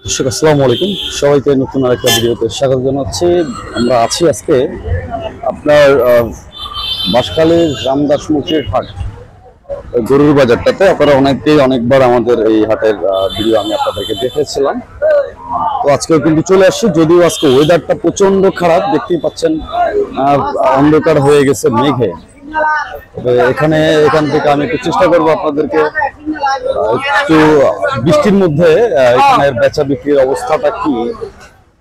দর্শক আসসালামু আলাইকুম, সবাইকে নতুন আরেকটা ভিডিওতে স্বাগত জানাচ্ছি। আমরা আছি আজকে আপনার বাঁশখালীর রামদাসমুখীর হাট গরুর বাজারটাতে। আপনারা অনেকবার আমাদের এই হাটের ভিডিও আমি আপনাদেরকে দেখেছিলাম। তো আজকেও কিন্তু চলে আসছি, যদিও আজকে ওয়েদারটা প্রচন্ড খারাপ, দেখতেই পাচ্ছেন অন্ধকার হয়ে গেছে মেঘে। তবে এখান থেকে আমি একটু চেষ্টা করবো আপনাদেরকে একটু বৃষ্টির মধ্যে এখানের বেচা বিক্রির অবস্থাটা কি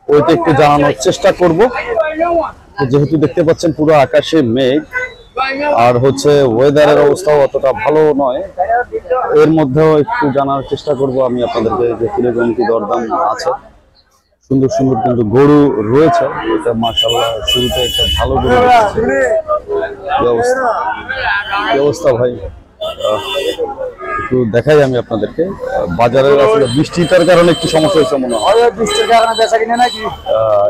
ওইটা একটু জানানোর চেষ্টা করব। যেহেতু দেখতে পাচ্ছেন পুরো আকাশে মেঘ আর ওয়েদারের অবস্থাও অতটা ভালো নয়, এর মধ্যেও একটু জানার চেষ্টা করব আমি আপনাদেরকে যে কিরকম কি দরদাম আছে। সুন্দর সুন্দর কিন্তু গরু রয়েছে, এটা মাশাআল্লাহ শুরুতে একটা ভালো গরু। কি অবস্থা ভাই, একটু দেখাই আমি আপনাদেরকে। বাজারে আসলে বৃষ্টিটার কারণে একটু সমস্যা হয়েছে মনে হয়। বৃষ্টির কারণে বেচা কিনে নাকি?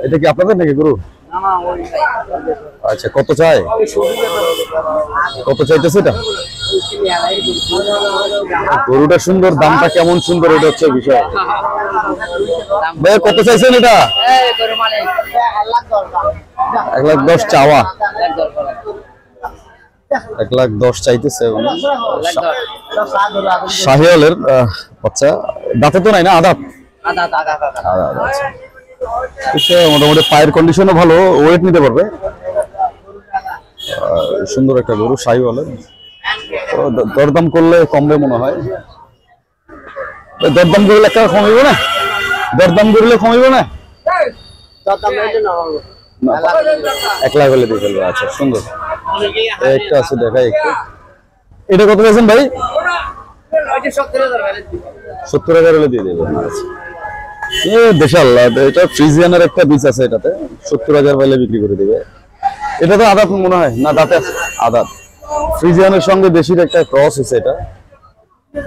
এটা কি আপনাদের নাকি গরু? আচ্ছা, কত চাই, কত চাইতেছে এটা? গরুটা সুন্দর, দামটা কেমন সুন্দর, এটা হচ্ছে বিষয়। ভাই কত চাইছেন এটা? 1,10,000 চাওয়া, 1,10,000 চাইতেছে। শাহিওয়ালের বাচ্চা, দাঁতে তো নাই না? আদাত, মোটামুটি পায়ের কন্ডিশনও ভালো, ওয়েট নিতে পারবে। সুন্দর একটা গরু শাহিওয়ালের। দরদাম করলে কমবে মনে হয়। দরদাম করলে একটা কমিব না? দরদাম করলে কমিব না? 1,00,000 হলে দিয়ে ফেলবে। আচ্ছা, সুন্দর একটা আছে, দেখাই একটু। এটা কত পেয়েছেন ভাই? 70,000 হলে দিয়ে দেবেন। আচ্ছা, দেশাল, এটা ফ্রিজিয়ানের একটা বীজ আছে, এটাতে 70,000 পাইলে বিক্রি করে দিবে। এটা তো আদাত মনে হয় না? দাঁতে আদাত। ফ্রিজিয়ানের সঙ্গে দেশির একটা ক্রস হয়েছে এটা।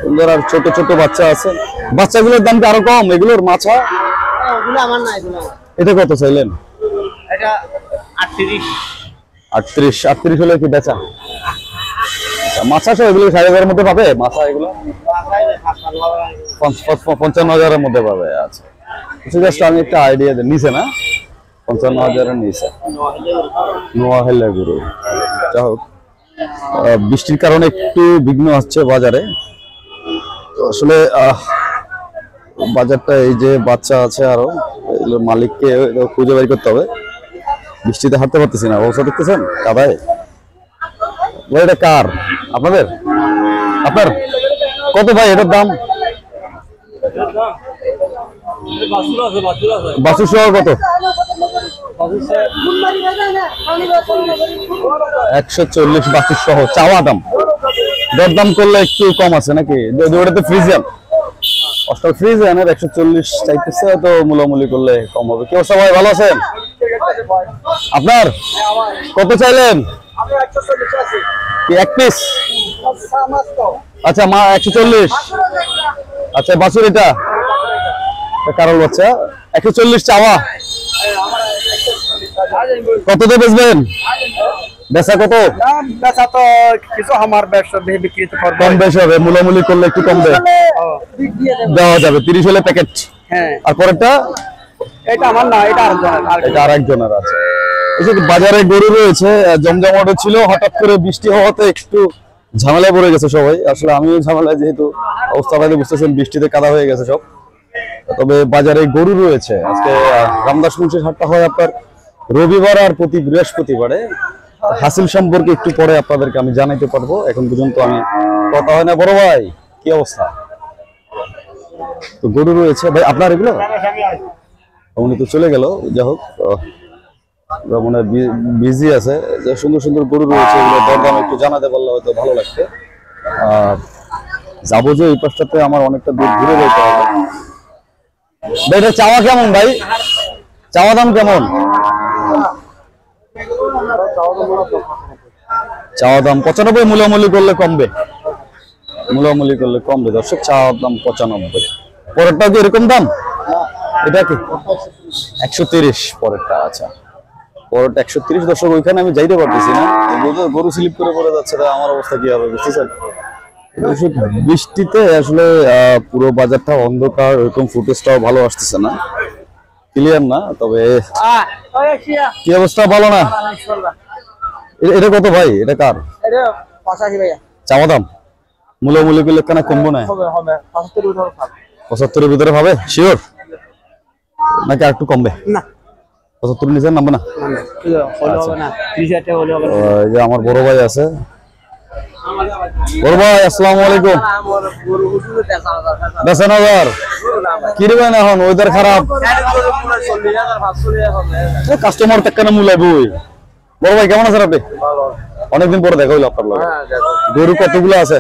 সুন্দর, আর ছোট ছোট বাচ্চা আছে। বাচ্চাগুলোর দাম কি আরো কম? এগুলোর মাছা এটা কত চাইলেন? এটা 38 হলে কি বেচা? মাছা সব এগুলো 60,000 মধ্যে পাবে? মাছা এগুলো 55,000 মধ্যে পাবে। আচ্ছা, জাস্ট আমি একটা আইডিয়া দিই, নিচে না 55,000 নিচে নোয়াখালী গরু। যাই হোক, বৃষ্টির কারণে একটু বিঘ্ন হচ্ছে বাজারে। তো আসলে বাজারটা, এই যে বাচ্চা আছে আরো, এগুলো মালিককে খুঁজে বের করতে হবে। বৃষ্টিতে হাঁটতে পারতেছি না, অবস্থা দেখতেছেন কাদায়। এটা কার? আপনাদের? আপনার কত ভাই এটার দাম? বাছুর সহ কত? 140 বাছুর সহ চাওয়া দাম। দরদাম করলে একটু কম আছে নাকি? ওটাতে ফ্রিজিয়ান, অস্ট্রাল ফ্রিজিয়ানের 140 চাইতেছে, তো মূলামূলি করলে কম হবে। কি অবস্থা ভাই, ভালো আছেন? আপনার কত চাইলেন? এক পিস? আচ্ছা, 140। আচ্ছা, বাছুর এটা কারোর বাচ্চা, 140 চাওয়া। কত দিয়ে বেচবেন? বেচা কত? বেচা তো কিছু আমার ব্যবসা বিক্রি করব, কম বেশি হবে, মূলামূলি করলে একটু কম দেওয়া যাবে। 30 হলে প্যাকেট। হ্যাঁ, আর পরেরটা? এটা আমার না, এটা আরেকজনের। এটা আরেকজনের আছে। বাজারে গরু রয়েছে, জমজমাট ছিল, হঠাৎ করে বৃষ্টি হওয়াতে একটু ঝামেলায় পড়ে গেছে সবাই। আসলে আমিও ঝামেলায়, যেহেতু অবস্থাটা বুঝতেছেন বৃষ্টিতে কাদা হয়ে গেছে সব। তবে বাজারে গরু রয়েছে। আজকে রামদাসমুখীর হাটটা হয় আপনার রবিবার আর প্রতি বৃহস্পতিবারে। হাসিল সম্পর্কে একটু পরে আপনাদেরকে আমি জানাইতে পারবো। এখন পর্যন্ত আমি কথা হয় না। বড় ভাই কি অবস্থা? তো গরু রয়েছে ভাই আপনার, এগুলো উনি তো চলে গেল। যাই হোক, মনে বিজি আছে। যে সুন্দর সুন্দর গরু রয়েছে, এগুলো দরদাম একটু জানাতে পারলে হয়তো ভালো লাগবে। আর যাবো যে এই পাশটাতে আমার অনেকটা দূর ঘুরে যেতে হবে। ভাই এটা চাওয়া কেমন ভাই? চাওয়া দাম কেমন? চাওয়া দাম 95, মূলামূলি করলে কমবে। মূলামূলি করলে কমবে দর্শক। চাওয়া দাম 95। পরেরটা কি এরকম দাম? এটা কি 130 পরেরটা? আচ্ছা, পরেরটা 130 দর্শক। ওইখানে আমি যাইতে পারতেছি না, গরু স্লিপ করে পড়ে যাচ্ছে। আমার অবস্থা কি হবে বুঝতেছেন? দর্শক, বৃষ্টিতে আসলে পুরো বাজারটা অন্ধকার, এরকম ফুটেজটাও ভালো আসতেছে না, ক্লিয়ার না। তবে কি অবস্থা, ভালো না? এটা কত ভাই, এটা কার? চাওয়া দাম মূল্য করলে কেন কমবো না? 75-এর ভিতরে হবে শিওর নাকি আর একটু কমবে? 75 নিচে নামবে না? এই যে আমার বড় ভাই আছে। বড় ভাই আসসালামু আলাইকুম। বেচেন হাজার কি দেবেন এখন? ওয়েদার খারাপ, কাস্টমার কেন মূলাইবই। বড় ভাই কেমন আছেন আপনি? অনেকদিন পরে দেখা হইলো আপনার লগে। গরু কতগুলো আছে?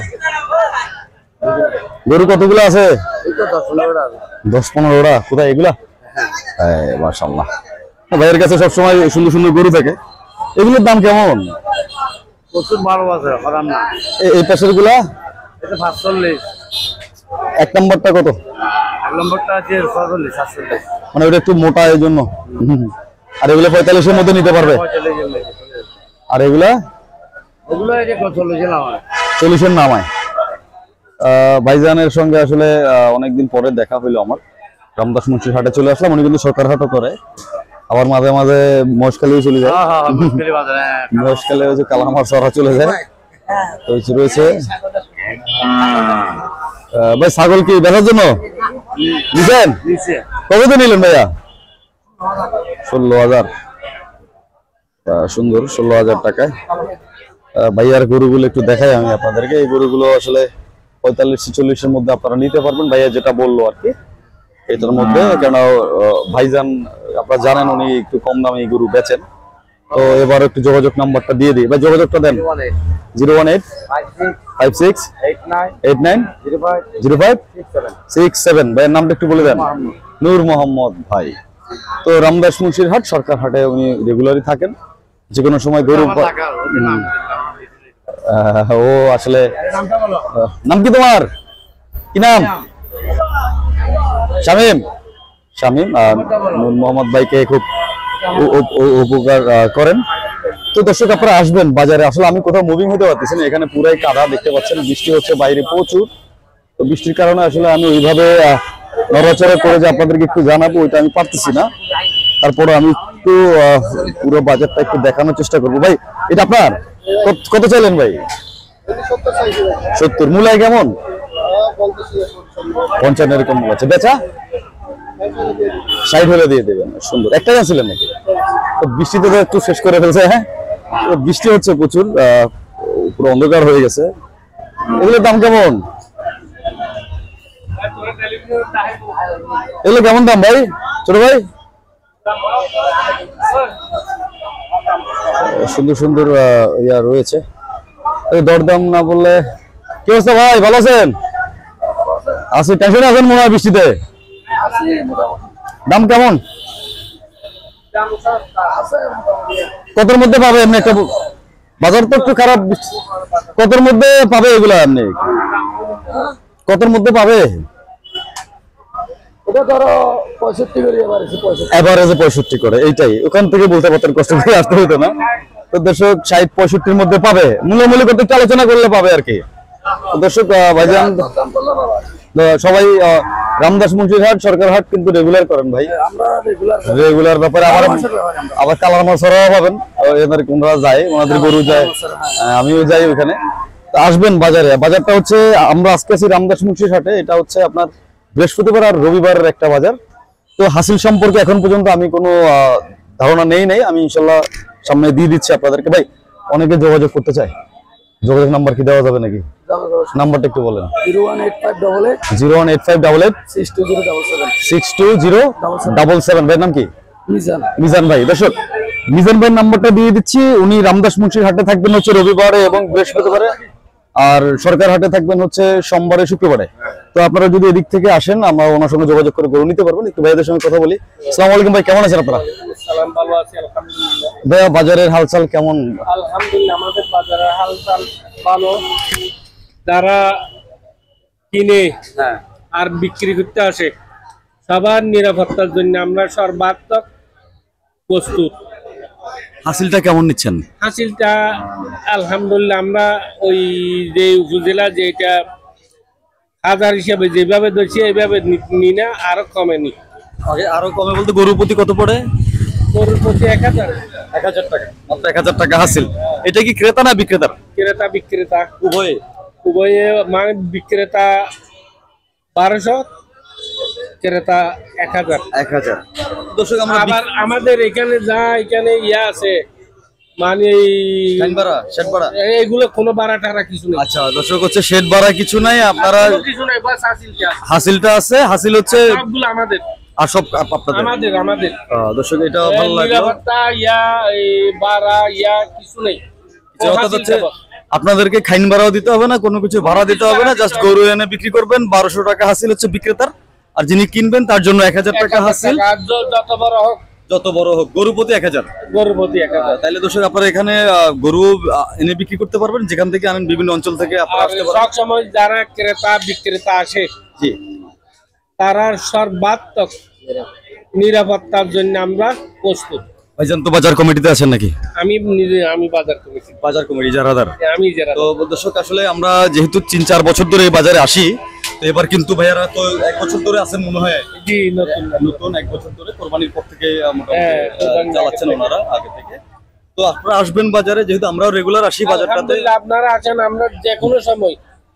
গরু কতগুলো আছে? 10-15টা। কোথায় এগুলা? মাশাআল্লাহ, ভাইয়ের কাছে সবসময় সুন্দর সুন্দর গরু থাকে। এগুলোর দাম কেমন? প্রচুর ভালো আছে, খারাপ না। এই পাশের গুলা? এটা 45। এক নম্বরটা কত? এক নম্বরটা আছে 46, 47। মানে ওটা একটু মোটা, এই জন্য। আর এগুলো 45-এর মধ্যে নিতে পারবে? 45। আর এগুলা? ওগুলো এই যে 40 নামায়। 40-এর নামায়। ভাইজানের সঙ্গে আসলে অনেকদিন পরে দেখা হইলো আমার। রামদাস মুন্সির হাটে চলে আসলাম। উনি কিন্তু সরকার হাটও করে, আবার মাঝে মাঝে মহেশখালীও চলে যায়। মহেশখালী হচ্ছে কালামার সরা চলে যায় রয়েছে। ভাই ছাগল কি বেচার জন্য নিছেন? কত নিলেন ভাইয়া? 16,000। সুন্দর, 16,000 টাকায়। ভাইয়ার গরুগুলো একটু দেখাই আমি আপনাদেরকে। এই গরুগুলো আসলে 45-40-এর মধ্যে আপনারা নিতে পারবেন, ভাইয়া যেটা বললো আর কি এটার মধ্যে। কেন ভাইজান আপনারা জানেন উনি একটু কম দামে গরু বেচেন। তো এবার একটু যোগাযোগ নাম্বারটা দিয়ে দিই ভাই, যোগাযোগটা দেন। 018-56-89-05-05-67। ভাইয়ের নামটা একটু বলে দেন। নূর মোহাম্মদ ভাই। তো রামদাস মুন্সির হাট সরকার হাটে উনি রেগুলারই থাকেন, যে কোনো সময় গরু। ও আসলে নাম কি তোমার? কি নাম? শামীম। শামীম নূর মোহাম্মদ ভাইকে খুব উপকার করেন। তো দর্শক, আপনারা আসবেন বাজারে। আসলে আমি কোথাও মুভিং হতে পারতেছি না, এখানে পুরাই কাদা দেখতে পাচ্ছেন। বৃষ্টি হচ্ছে বাইরে প্রচুর। তো বৃষ্টির কারণে আসলে আমি ওইভাবে নড়াচড়া করে যে আপনাদেরকে একটু জানাবো ওইটা আমি পারতেছি না। তারপরে আমি একটু পুরো বাজারটা একটু দেখানোর চেষ্টা করবো। ভাই এটা আপনার কত চাইলেন ভাই? 70। মূলাই কেমন? 55 এরকম মূল আছে। বেচা 60 হলে দিয়ে দেবেন। সুন্দর। একটা ছিলেন নাকি? তো বৃষ্টিতে তো একটু শেষ করে ফেলছে। হ্যাঁ, বৃষ্টি হচ্ছে প্রচুর, পুরো অন্ধকার হয়ে গেছে। এগুলোর দাম কেমন? এগুলো কেমন দাম ভাই, ছোট ভাই? সুন্দর সুন্দর ইয়া রয়েছে। দরদাম না বললে কি অবস্থা ভাই, ভালো আছেন? আছি। টেনশনে আছেন মনে হয় বৃষ্টিতে? দাম কেমন? কতর মধ্যে পাবে এমনি? একটা বাজার তো একটু খারাপ, কতর মধ্যে পাবে এগুলা? এমনি কতর মধ্যে পাবে? এভারেজে 65 করে। এইটাই ওখান থেকে বলতে পারতেন, কষ্ট করে আসতে হইতো না। তো দর্শক 60-65-র মধ্যে পাবে। মূল্য করতে একটু আলোচনা করলে পাবে আর কি। দর্শক, ভাইজান সবাই রামদাস মুন্সির হাট সরকার হাট কিন্তু রেগুলার করেন ভাই। রেগুলার ব্যাপারে আবার কালার মাছরাও পাবেন। এদের কোনরা যায়, ওনাদের গরু যায়, আমিও যাই ওখানে। আসবেন বাজারে। বাজারটা হচ্ছে, আমরা আজকে আছি রামদাস মুন্সির হাটে। এটা হচ্ছে আপনার বৃহস্পতিবার আর রবিবারের একটা বাজার। তো হাসিল সম্পর্কে এখন পর্যন্ত আমি কোনো ধারণা নেই। আমি ইনশাল্লাহ সামনে দিয়ে দিচ্ছি আপনাদেরকে। ভাই অনেকে যোগাযোগ করতে চায়, যোগাযোগ নাম্বার কি দেওয়া যাবে নাকি? নাম্বারটা একটু বলেন। 01858-01858-62077। ভাইয়ের নাম কি? মিজান ভাই। দর্শক, মিজান ভাইয়ের নাম্বারটা দিয়ে দিচ্ছি। উনি রামদাস মুন্সির হাটে থাকবেন হচ্ছে রবিবারে এবং বৃহস্পতিবারে, আর সরকার হাটে থাকবেন হচ্ছে সোমবারে শুক্রবারে। তো আপনারা যদি এদিক থেকে আসেন, আমরা ওনার সঙ্গে যোগাযোগ করে গরু নিতে পারবেন। একটু ভাইদের সঙ্গে কথা বলি। আসসালামু আলাইকুম ভাই, কেমন আছেন আপনারা? ভালো আছি আলহামদুলিল্লাহ। ভাইয়া বাজারের হালচাল কেমন? আলহামদুলিল্লাহ, আমাদের বাজারের হালচাল ভালো। যারা কিনে আর বিক্রি করতে আসে, সবার নিরাপত্তার জন্য আমরা সর্বাত্মক প্রস্তুত। হাসিলটা কেমন নিচ্ছেন? হাসিলটা আলহামদুলিল্লাহ, আমরা ওই যে উপজেলা যেটা হাজার হিসাবে যেভাবে ধরছি এইভাবে নি না, আরো কমে নি। আরো কমে বলতে গরুর প্রতি কত পড়ে? গরুর প্রতি 1000। 1000 টাকা, মাত্র 1000 টাকা হাসিল। এটা কি ক্রেতা না বিক্রেতা? ক্রেতা বিক্রেতা উভয়ে। উভয়ে, মানে বিক্রেতা 1200, ক্রেতা 1000। 1000। দর্শক আমরা আবার আমাদের এখানে এখানে ইয়া আছে, মানে শেড ভাড়া এইগুলো কোনো ভাড়া টাড়া কিছু নেই। আচ্ছা দর্শক হচ্ছে শেড ভাড়া কিছু নাই, আপনারা কোনো কিছু নাই, বাস হাসিলটা আছে। হাসিল হচ্ছে সবগুলো আমাদের, আর সব আপনাদের। আমাদের দর্শক এটা ভালো লাগলো। নিরাপত্তা ইয়া এই ভাড়া ইয়া কিছু নেই। অর্থাৎ হচ্ছে আপনাদেরকে খাইন ভাড়াও দিতে হবে না, কোনো কিছু ভাড়া দিতে হবে না, জাস্ট গরু এনে বিক্রি করবেন। 1200 টাকা হাসিল হচ্ছে বিক্রেতার, আর যিনি কিনবেন তার জন্য 1000 টাকা হাসিল। যত বড় হোক গরু প্রতি 1000। গরু প্রতি 1000। তাইলে দর্শক আপনারা এখানে গরু এনে বিক্রি করতে পারবেন, যেখান থেকে আনেন, বিভিন্ন অঞ্চল থেকে আপনারা আসতে পারবেন। সব সময় যারা ক্রেতা বিক্রেতা আসে, জি, তারা সর্বাত্মক নিরাপত্তার জন্য আমরা প্রস্তুত। ভাইজান তো বাজার কমিটিতে আছেন নাকি? আমি বাজার কমিটি, বাজার কমিটি জারাদার। আমি যারা তো দর্শক আসলে আমরা যেহেতু 3-4 বছর ধরে এই বাজারে আসি, তো এবার কিন্তু ভাইয়ারা তো 1 বছর ধরে আছেন মনে হয়। জি, নতুন 1 বছর ধরে কোরবানির পর থেকে মোটামুটি চালাচ্ছেন ওনারা আগে থেকে। তো আপনারা আসবেন বাজারে, যেহেতু আমরাও রেগুলার আসি বাজারটাতে। আলহামদুলিল্লাহ, আপনারা আছেন, আমরা যে কোনো সময়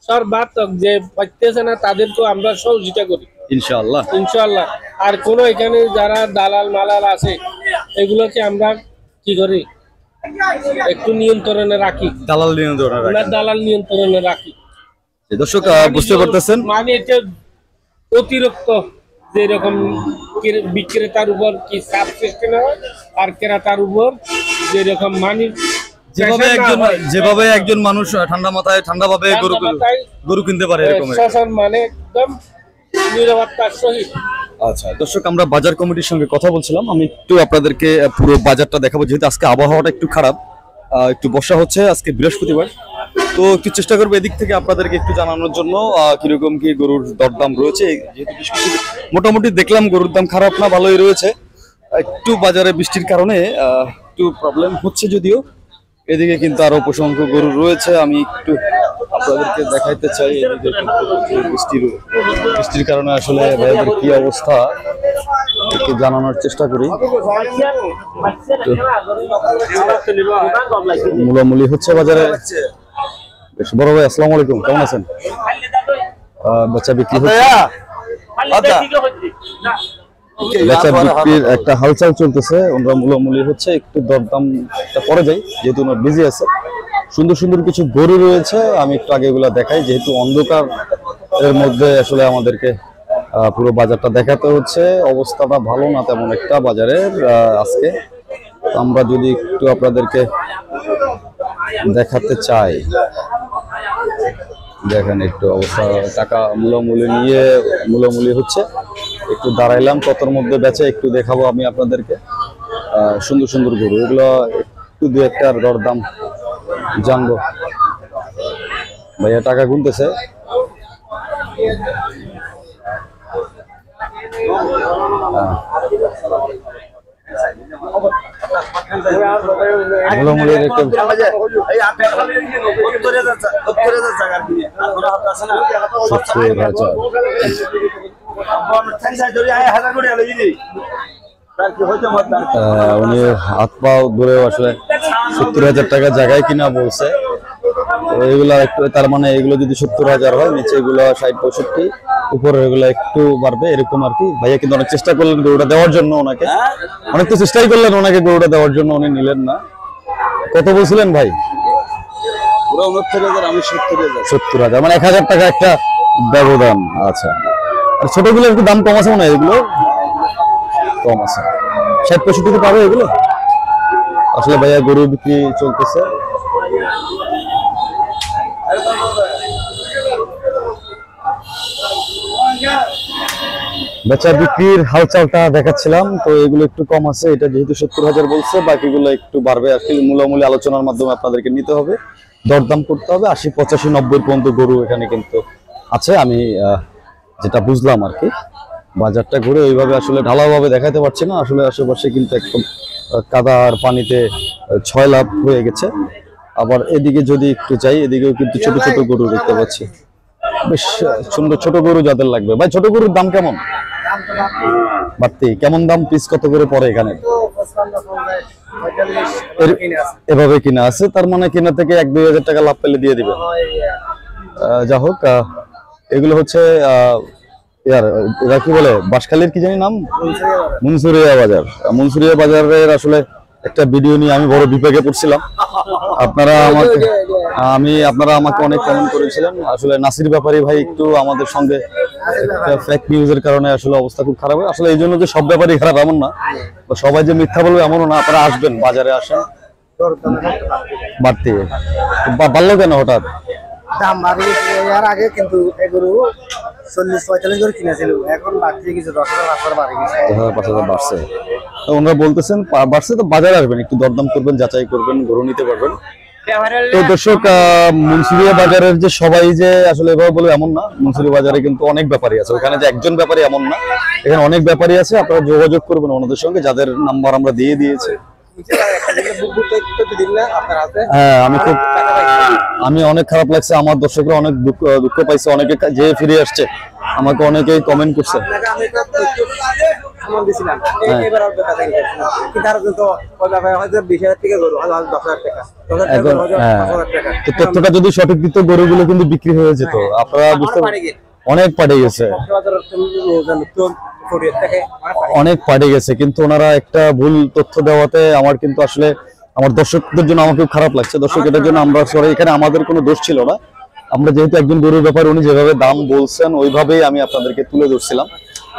সর্বাত্মক যে পাইতেছে না তাদেরকেও আমরা সহযোগিতা করি ইনশাআল্লাহ। ইনশাআল্লাহ। আর কোনো এখানে যারা দালাল মালাল আছে, এগুলোকে আমরা কি করি, একটু নিয়ন্ত্রণে রাখি। দালাল নিয়ন্ত্রণে রাখি। আমরা দালাল নিয়ন্ত্রণে রাখি। দর্শক বুঝতে পারতেছেন, মানে এটা অতিরিক্ত যেরকম বিক্রেতার উপর কি চাপ সৃষ্টি না হয়, আর ক্রেতার উপর যেরকম মানে যেভাবে একজন মানুষ ঠান্ডা মাথায় ঠান্ডা ভাবে গরু কিনতে পারে, এরকম শাসন, মানে একদম নিরাপত্তার সহিত। আচ্ছা দর্শক, আমরা বাজার কমিটির সঙ্গে কথা বলছিলাম। আমি একটু আপনাদেরকে পুরো বাজারটা দেখাবো, যেহেতু আজকে আবহাওয়াটা একটু খারাপ, একটু বর্ষা হচ্ছে, আজকে বৃহস্পতিবার। তো একটু চেষ্টা করবো এদিক থেকে আপনাদেরকে একটু জানানোর জন্য কিরকম কি গরুর দরদাম রয়েছে। যেহেতু মোটামুটি দেখলাম গরুর দাম খারাপ না, ভালোই রয়েছে। একটু বাজারে বৃষ্টির কারণে একটু প্রবলেম হচ্ছে, যদিও এদিকে কিন্তু আরো অসংখ্য গরু রয়েছে। আমি একটু আপনাদেরকে দেখাইতে চাই, এদিকে বৃষ্টির কারণে আসলে ভাইদের কি অবস্থা একটু জানানোর চেষ্টা করি। মূলামূলি হচ্ছে বাজারে। বেশ বড় ভাই, আসসালামু আলাইকুম, কেমন আছেন? বেচা বিক্রি হচ্ছে, বেচা বিক্রির একটা হালচাল চলতেছে। ওনারা মূলামূলি হচ্ছে, একটু দরদামটা পরে যাই, যেহেতু ওনার বিজি আছে। সুন্দর সুন্দর কিছু গরু রয়েছে, আমি একটু আগে এগুলা দেখাই, যেহেতু অন্ধকার এর মধ্যে আসলে আমাদেরকে পুরো বাজারটা দেখাতে হচ্ছে। অবস্থাটা ভালো না তেমন একটা বাজারের আজকে। আমরা যদি একটু আপনাদেরকে দেখাতে চাই, দেখেন একটু অবস্থা। টাকা মূলামূলি হচ্ছে, একটু দাঁড়াইলাম, কতর মধ্যে বেচে একটু দেখাবো আমি আপনাদেরকে। সুন্দর সুন্দর গরু, এগুলো একটু দু একটার দরদাম জানবো। ভাইয়া টাকা গুনতেছে। মূলামূলির একটা 70,000। উনি হাত পাও ধরে আসলে 70,000 টাকা জায়গায় কিনা বলছে। এগুলা একটু, তার মানে এগুলো যদি 70,000 হয়, নিচে এগুলো 60-65, উপরে এগুলো একটু বাড়বে, এরকম আর কি। ভাইয়া কিন্তু অনেক চেষ্টা করলেন গরুটা দেওয়ার জন্য, ওনাকে অনেক তো চেষ্টাই করলেন ওনাকে গরুটা দেওয়ার জন্য, উনি নিলেন না। কত বলছিলেন ভাই? 69,000, আমি 70,000। 70,000, মানে 1000 টাকা একটা ব্যবধান। আচ্ছা, আর ছোটগুলো একটু দাম কম আছে মনে হয়, এগুলো কম আছে, 60-65 পাবে এগুলো। আসলে ভাইয়া গরু বিক্রি চলতেছে। বেচা বিক্রির হালচালটা দেখাচ্ছিলাম। তো এগুলো একটু কম আছে, এটা যেহেতু 70,000 বলছে, বাকিগুলো একটু বাড়বে আর কি। মূলামূলি আলোচনার মাধ্যমে আপনাদেরকে নিতে হবে, দরদাম করতে হবে। 80, 85, 90 পর্যন্ত গরু এখানে কিন্তু আছে, আমি যেটা বুঝলাম আর কি। বাজারটা ঘুরে ওইভাবে আসলে ঢালাওভাবে দেখাতে পারছি না, আসলে আশেপাশে কিন্তু একদম কাদা আর পানিতে 6 লাভ হয়ে গেছে। আবার এদিকে যদি একটু যাই, এদিকেও কিন্তু ছোট ছোট গরু দেখতে পাচ্ছি। বেশ সুন্দর ছোট গরু যাদের লাগবে। ভাই ছোট গরুর দাম কেমন? বাড়তি কেমন দাম পিস কত করে পড়ে এখানে? এভাবে কিনা আছে, তার মানে কিনা থেকে 1-2 হাজার টাকা লাভ পেলে দিয়ে দিবে। যা হোক, এগুলো হচ্ছে এরা কি বলে বাঁশখালীর কি জানি নাম, মুনসুরিয়া বাজার। মুনসুরিয়া বাজারের আসলে একটা ভিডিও নিয়ে আমি বড় বিপাকে পড়ছিলাম। আপনারা আমাকে অনেক কমেন্ট করেছিলেন। আসলে নাসির ব্যাপারী ভাই একটু আমাদের সঙ্গে একটা ফেক নিউজের কারণে আসলে অবস্থা খুব খারাপ হয়। আসলে এই জন্য যে সব ব্যাপারই খারাপ এমন না, বা সবাই যে মিথ্যা বলবে এমনও না। আপনারা আসবেন, বাজারে আসেন। বাড়তি বাড়লো কেন হঠাৎ? দাম বাড়ে গেছে এর আগে, কিন্তু এগুলো 40-45 করে কিনেছিল, এখন বাড়ছে কিছু 10,000 বাড়ে গেছে। 5,000 বাড়ছে। তো ওনারা বলতেছেন বাড়ছে, তো বাজারে আসবেন, একটু দরদাম করবেন, যাচাই করবেন, গরু নিতে পারবেন। তো দর্শক, মুন্সিরিয়া বাজারের যে সবাই যে আসলে এভাবে বলবে এমন না। মুন্সিরিয়া বাজারে কিন্তু অনেক ব্যাপারী আছে, ওখানে যে একজন ব্যাপারী এমন না, এখানে অনেক ব্যাপারী আছে। আপনারা যোগাযোগ করবেন ওনাদের সঙ্গে, যাদের নাম্বার আমরা দিয়ে দিয়েছি। হ্যাঁ, আমি অনেক খারাপ লাগছে, আমার দর্শকরা অনেক দুঃখ পাইছে, অনেকে যে ফিরে আসছে, আমাকে অনেকেই কমেন্ট করছে। তথ্যটা যদি সঠিক দিত গরুগুলো কিন্তু বিক্রি হয়ে যেত। আপনারা বুঝতে অনেক পাড়ে গেছে, অনেক পাড়ে গেছে, কিন্তু ওনারা একটা ভুল তথ্য দেওয়াতে আমার কিন্তু আসলে আমার দর্শকদের জন্য আমাকে খারাপ লাগছে। দর্শক, এটার জন্য আমরা এখানে আমাদের কোনো দোষ ছিল না। আমরা যেহেতু একজন গরুর ব্যাপারে, উনি যেভাবে দাম বলছেন ওইভাবেই আমি আপনাদেরকে তুলে ধরছিলাম।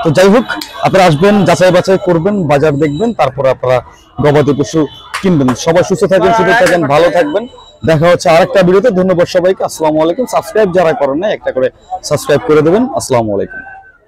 তো যাই হোক, আপনারা আসবেন, যাচাই বাছাই করবেন, বাজার দেখবেন, তারপর আপনারা গবাদি পশু কিনবেন। সবাই সুস্থ থাকবেন, সুস্থ থাকবেন, ভালো থাকবেন। দেখা হচ্ছে আরেকটা ভিডিওতে। ধন্যবাদ সবাইকে। আসসালামু আলাইকুম। সাবস্ক্রাইব যারা করেন না, একটা করে সাবস্ক্রাইব করে দেবেন। আসসালামু আলাইকুম।